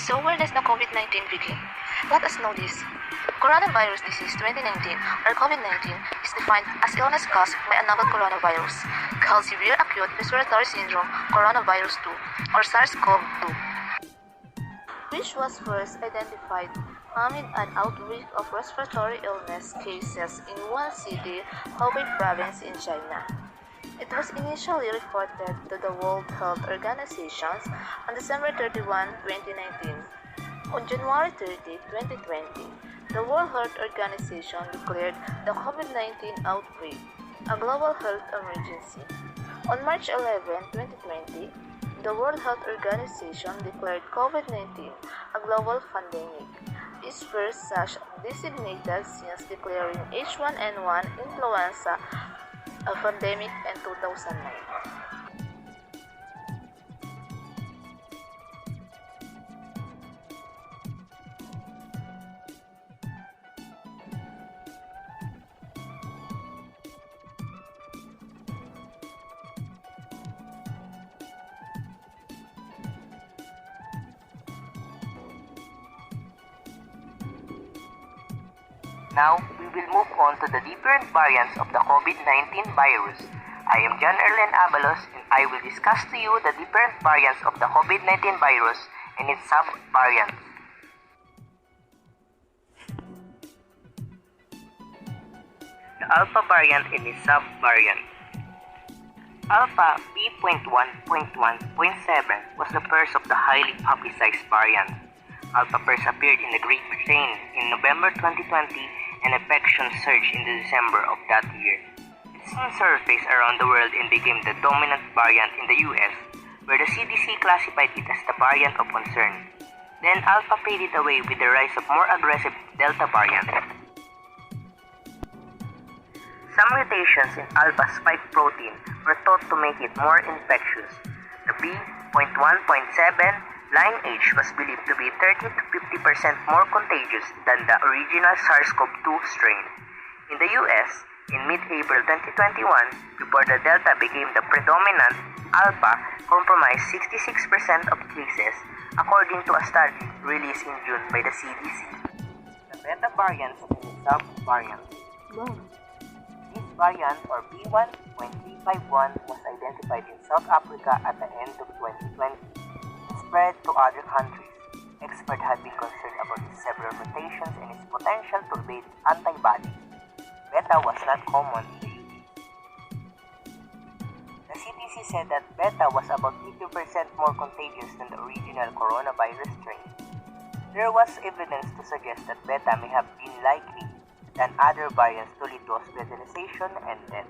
So where does the COVID-19 begin? Let us know this. Coronavirus disease 2019 or COVID-19 is defined as illness caused by a novel coronavirus called Severe Acute Respiratory Syndrome Coronavirus 2 or SARS-CoV-2, which was first identified amid an outbreak of respiratory illness cases in Wuhan City, Hubei province in China. It was initially reported to the World Health Organization on December 31, 2019. On January 30, 2020, the World Health Organization declared the COVID-19 outbreak a global health emergency. On March 11, 2020, the World Health Organization declared COVID-19 a global pandemic, its first such designated since declaring H1N1 influenza a pandemic in 2009. Now, we will move on to the different variants of the COVID-19 virus. I am John Erlen Abalos and I will discuss to you the different variants of the COVID-19 virus and its sub-variants. The Alpha variant and its sub-variant. Alpha B.1.1.7 was the first of the highly publicized variants. Alpha first appeared in the Great Britain in November 2020 and infection surged in December of that year. It soon surfaced around the world and became the dominant variant in the US, where the CDC classified it as the variant of concern. Then Alpha faded away with the rise of more aggressive Delta variant. Some mutations in alpha spike protein were thought to make it more infectious. The B.1.7 lineage was believed to be 30 to 50% more contagious than the original SARS-CoV-2 strain. In the US, in mid-April 2021, before the Delta became the predominant, Alpha comprised 66% of cases, according to a study released in June by the CDC. The Beta variants and its sub-variants. This variant, or B.1.351, was identified in South Africa at the end of 2020. Spread to other countries. Experts had been concerned about its several mutations and its potential to evade antibodies. Beta was not common in the UK. The CDC said that Beta was about 50% more contagious than the original coronavirus strain. There was evidence to suggest that Beta may have been likely than other variants to lead to hospitalization and death.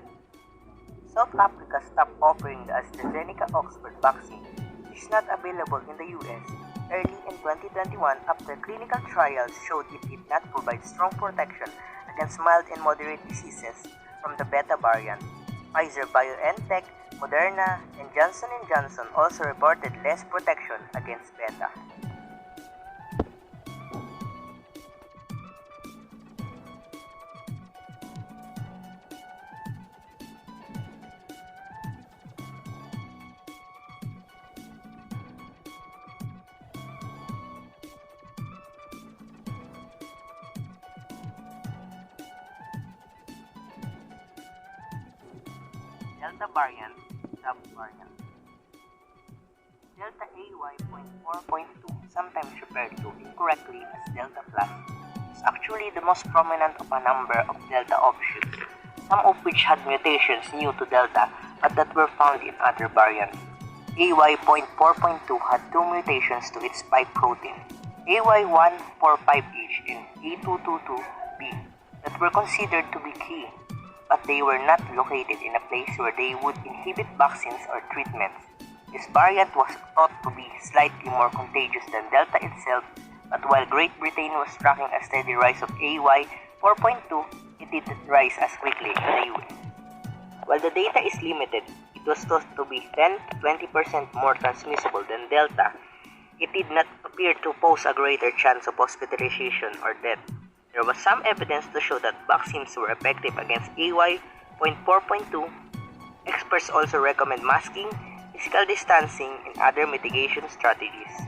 South Africa stopped offering the AstraZeneca Oxford vaccine, which is not available in the US, early in 2021 after clinical trials showed it did not provide strong protection against mild and moderate diseases from the Beta variant. Pfizer-BioNTech, Moderna, and Johnson & Johnson also reported less protection against Beta. Delta variant, sub-variant. Delta AY.4.2, sometimes referred to incorrectly as Delta Plus, is actually the most prominent of a number of Delta offshoots, some of which had mutations new to Delta but that were found in other variants. AY.4.2 had two mutations to its spike protein, AY145H and A222B, that were considered to be key, but they were not located in a place where they would inhibit vaccines or treatments. This variant was thought to be slightly more contagious than Delta itself, but while Great Britain was tracking a steady rise of AY4.2, it didn't rise as quickly in the US. While the data is limited, it was thought to be 10 to 20% more transmissible than Delta. It did not appear to pose a greater chance of hospitalization or death. There was some evidence to show that vaccines were effective against AY.4.2. Experts also recommend masking, physical distancing, and other mitigation strategies.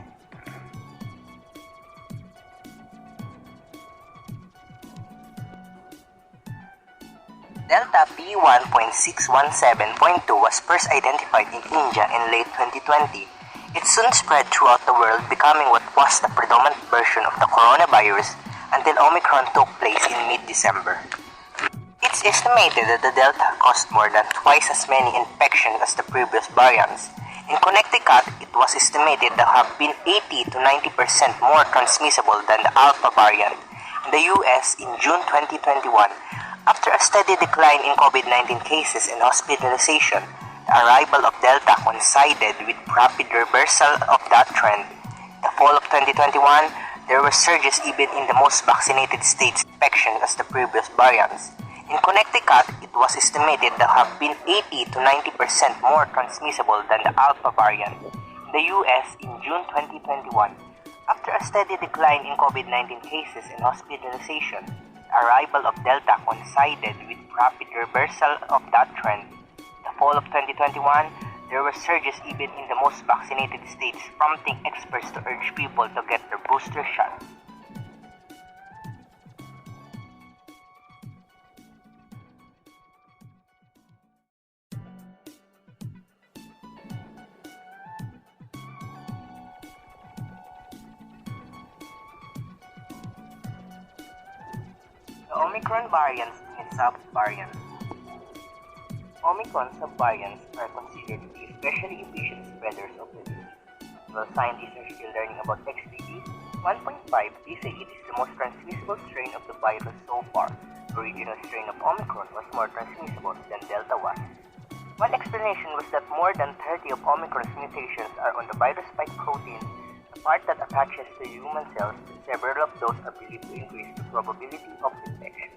Delta B1.617.2 was first identified in India in late 2020. It soon spread throughout the world, becoming what was the predominant version of the coronavirus until Omicron took place in mid-December. It's estimated that the Delta caused more than twice as many infections as the previous variants. In Connecticut, it was estimated to have been 80 to 90% more transmissible than the Alpha variant. In the US, in June 2021, after a steady decline in COVID-19 cases and hospitalization, the arrival of Delta coincided with rapid reversal of that trend. In the fall of 2021, there were surges even in the most vaccinated states' infections as the previous variants. In Connecticut, it was estimated to have been 80 to 90% more transmissible than the Alpha variant. In the US, in June 2021, after a steady decline in COVID-19 cases and hospitalization, the arrival of Delta coincided with rapid reversal of that trend. In the fall of 2021, there were surges even in the most vaccinated states, prompting experts to urge people to get their booster shot. The Omicron variants and sub-variants. Omicron subvariants are considered to be especially efficient spreaders of the disease. While scientists are still learning about XBB 1.5, they say it is the most transmissible strain of the virus so far. The original strain of Omicron was more transmissible than Delta was. One explanation was that more than 30 of Omicron's mutations are on the virus spike protein, the part that attaches to human cells. Several of those are believed to increase the probability of infection.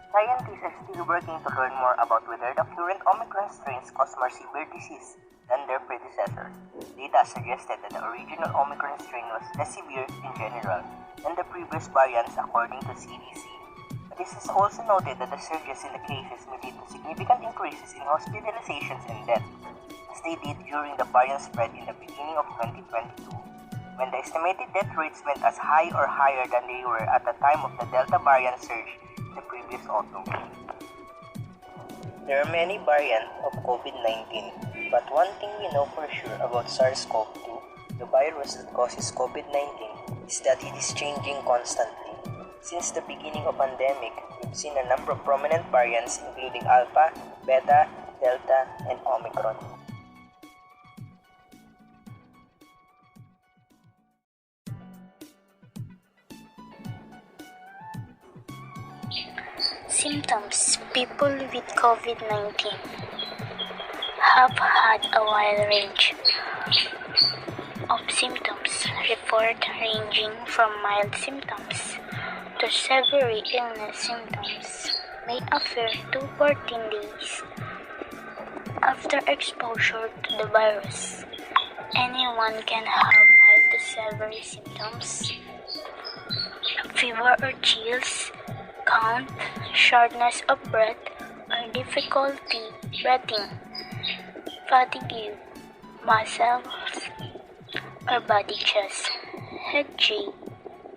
Scientists are still working to learn more about whether the current Omicron strains cause more severe disease than their predecessors. Data suggested that the original Omicron strain was less severe in general than the previous variants according to CDC. But it is also noted that the surges in the cases may lead to significant increases in hospitalizations and death, as they did during the variant spread in the beginning of 2022, when the estimated death rates went as high or higher than they were at the time of the Delta variant surge in the previous autumn. There are many variants of COVID-19, but one thing we know for sure about SARS-CoV-2, the virus that causes COVID-19, is that it is changing constantly. Since the beginning of the pandemic, we've seen a number of prominent variants including Alpha, Beta, Delta, and Omicron. Symptoms. People with COVID-19 have had a wide range of symptoms, report ranging from mild symptoms to severe illness symptoms may occur to 14 days after exposure to the virus. Anyone can have mild to severe symptoms, fever or chills, count, shortness of breath, or difficulty breathing, fatigue, muscles or body chest, headache,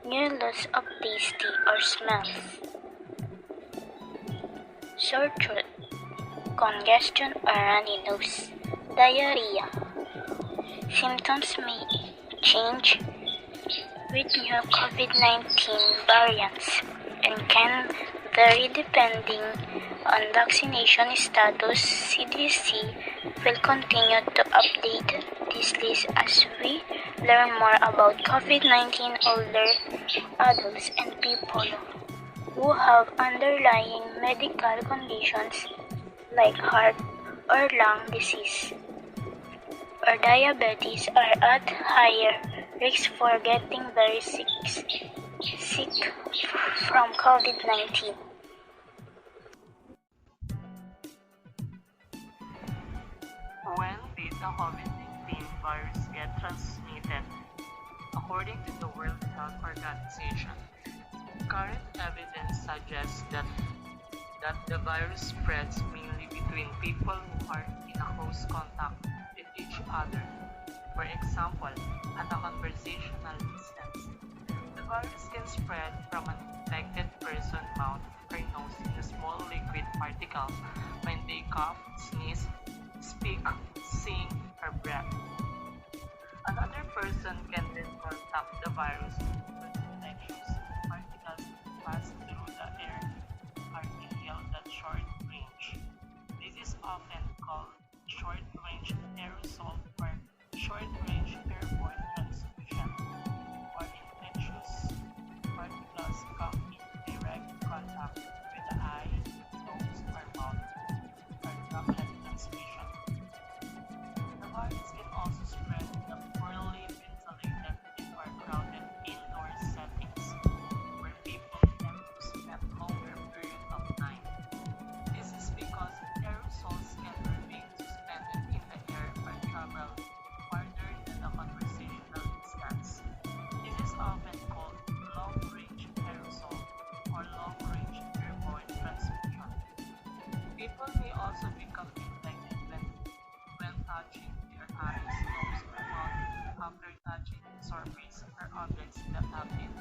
near loss of taste or smells, sore throat, congestion or runny nose, diarrhea. Symptoms may change with new COVID-19 variants and can vary depending on vaccination status. CDC will continue to update this list as we learn more about COVID-19. Older adults and people who have underlying medical conditions like heart or lung disease or diabetes are at higher risk for getting very sick from COVID-19. When did the COVID-19 virus get transmitted? According to the World Health Organization, current evidence suggests that the virus spreads mainly between people who are in a close contact with each other. For example, at a conversational distance. The virus can spread from an infected person's mouth or nose in a small liquid particles when they cough, sneeze, speak, sing, or breathe. Another person can then contact the virus with infectious particles pass through the air are inhaled at short range. This is often called short-range aerosol or short-range airborne transmission, where infectious particles come in direct contact with the eye, nose, or mouth, or droplet transmission. The virus can also spread in the poorly ventilated or crowded indoor settings, where people tend to spend longer period of time. This is because aerosols can remain suspended in the air or travel farther than a conversational distance. This is often called long-range aerosol or long-range airborne transmission. People may also become infected when touching their eyes, nose, or mouth after touching surface or objects that have been